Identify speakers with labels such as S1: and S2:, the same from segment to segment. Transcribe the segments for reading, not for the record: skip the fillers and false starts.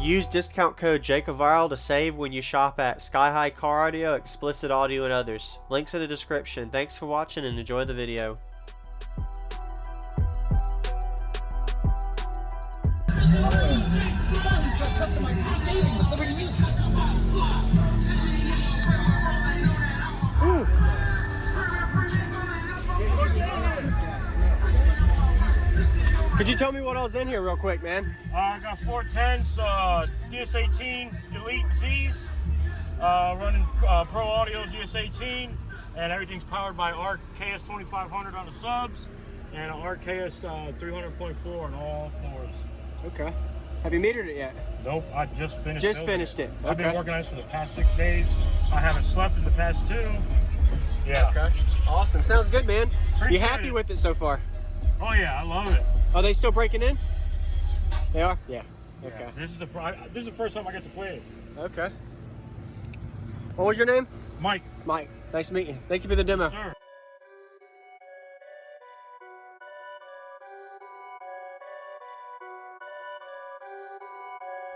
S1: Use discount code JACOVIRAL to save when you shop at Sky High Car Audio, Explicit Audio, and others. Links in the description. Thanks for watching and enjoy the video. Could you tell me what else in here real quick, man?
S2: I got 410s, DS18 Elite Z's, running Pro Audio DS18, and everything's powered by RKS 2500 on the subs, and RKS 300.4 on all floors.
S1: Okay. Have you metered it yet?
S2: Nope, I just finished it.
S1: Just finished it. Okay.
S2: I've been working on this for the past 6 days. I haven't slept in the past 2. Yeah.
S1: Okay. Awesome. Sounds good, man.
S2: Appreciate
S1: You happy with it so far?
S2: Oh yeah, I love it.
S1: Are they still breaking in? They are? Yeah. Okay.
S2: Yeah, this is the first time I get to play it.
S1: Okay. What was your name?
S2: Mike.
S1: Mike. Nice to meet you. Thank you for the demo.
S2: Yes, sir.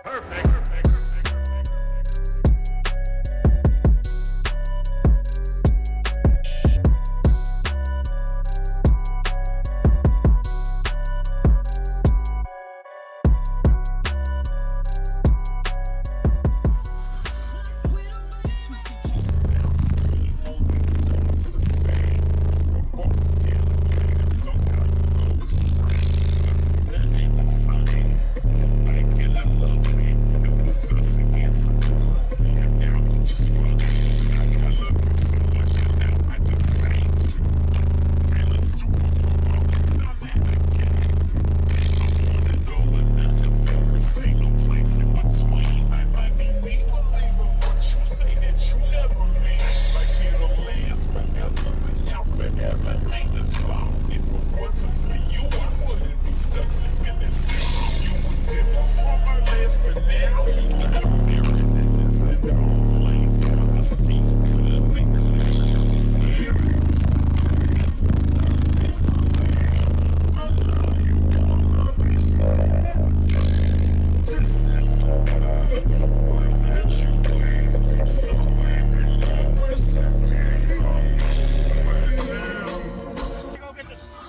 S3: Perfect.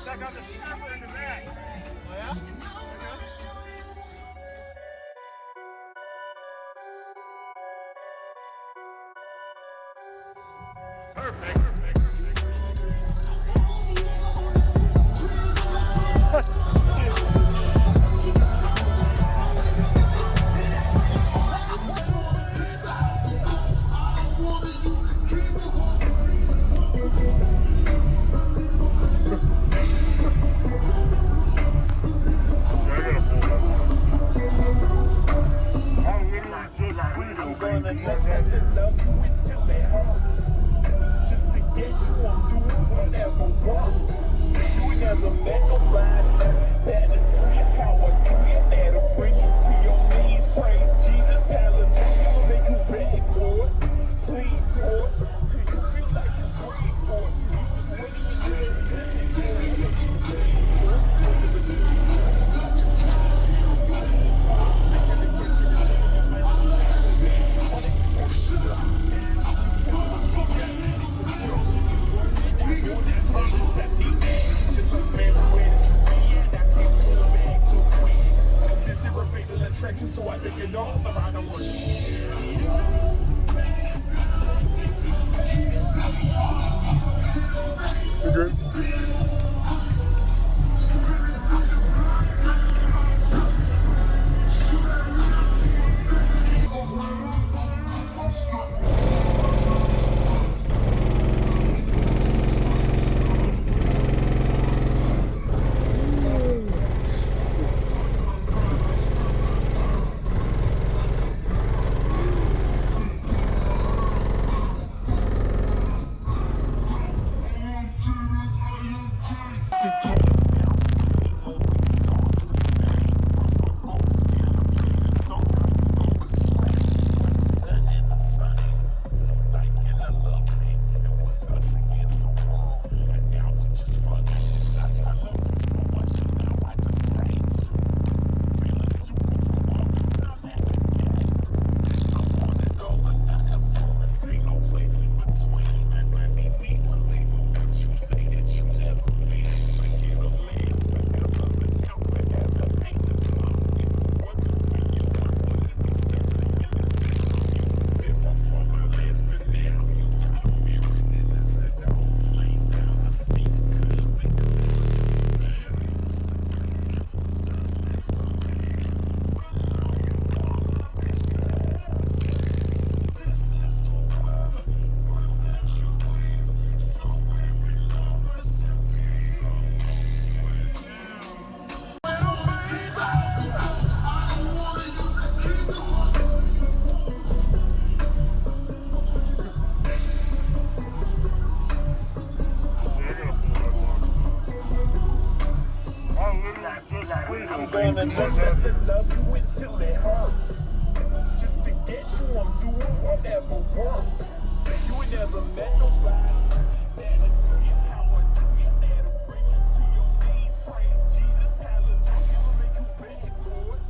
S2: Check out the snapper in the back. Oh yeah?
S3: Perfect.
S2: Please,
S3: wanna
S2: please,
S3: love you until it hurts. Just to get you, I'm doing whatever works. You ain't never met nobody that'll do you how I do you, that'll bring you to your knees. Praise Jesus, hallelujah, make you beg for it,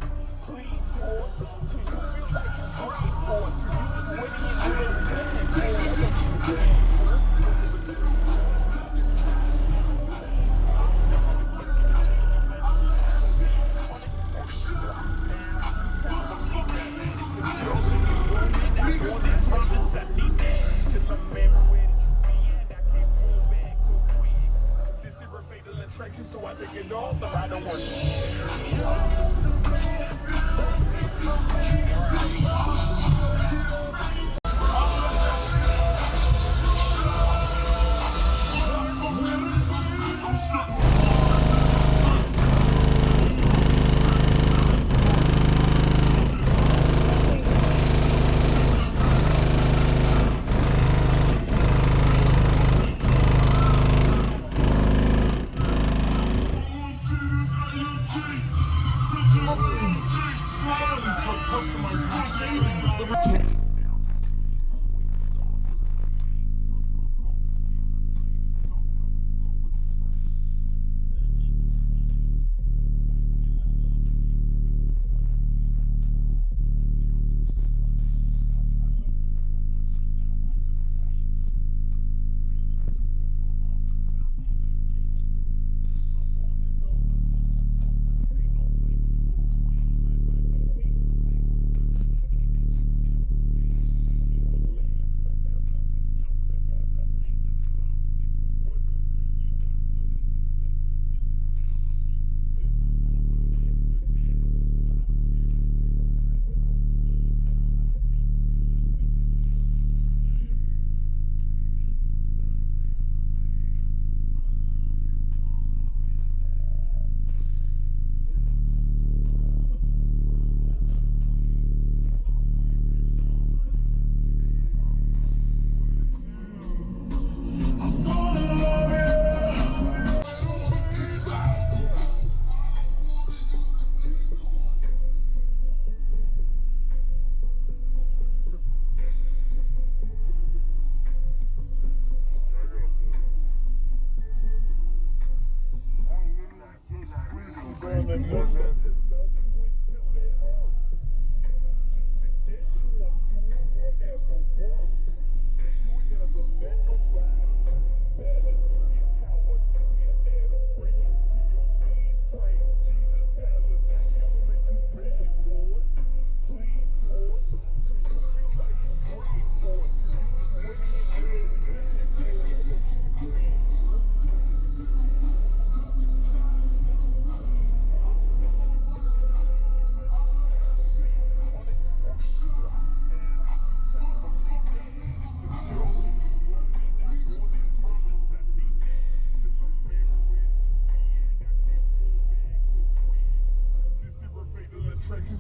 S3: plead for it, till you feel like you prayed for it, till you was waiting in your bed for it. I want you to beg for it. So I take it all, but I don't want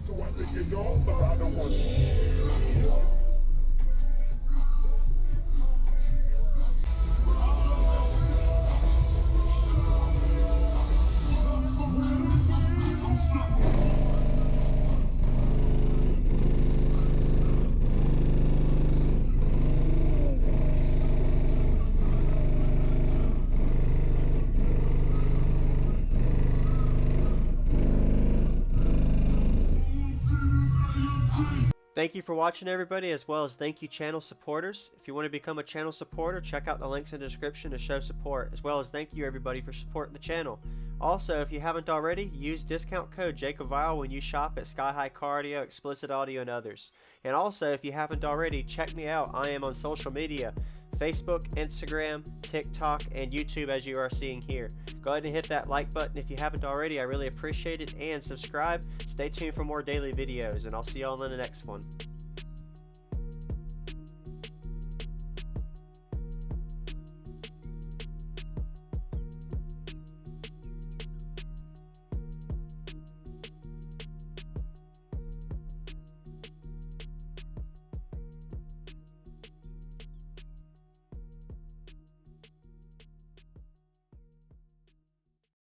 S3: so I take it all, but I don't want
S1: Thank you for watching, everybody, as well as thank you channel supporters. If you want to become a channel supporter, check out the links in the description to show support, as well as thank you everybody for supporting the channel. Also, if you haven't already, use discount code JACOBVIRAL when you shop at Sky High Car Audio, Explicit Audio, and others. And also, if you haven't already, check me out. I am on social media, Facebook, Instagram, TikTok, and YouTube, as you are seeing here. Go ahead and hit that like button if you haven't already. I really appreciate it. And subscribe. Stay tuned for more daily videos, and I'll see y'all in the next one.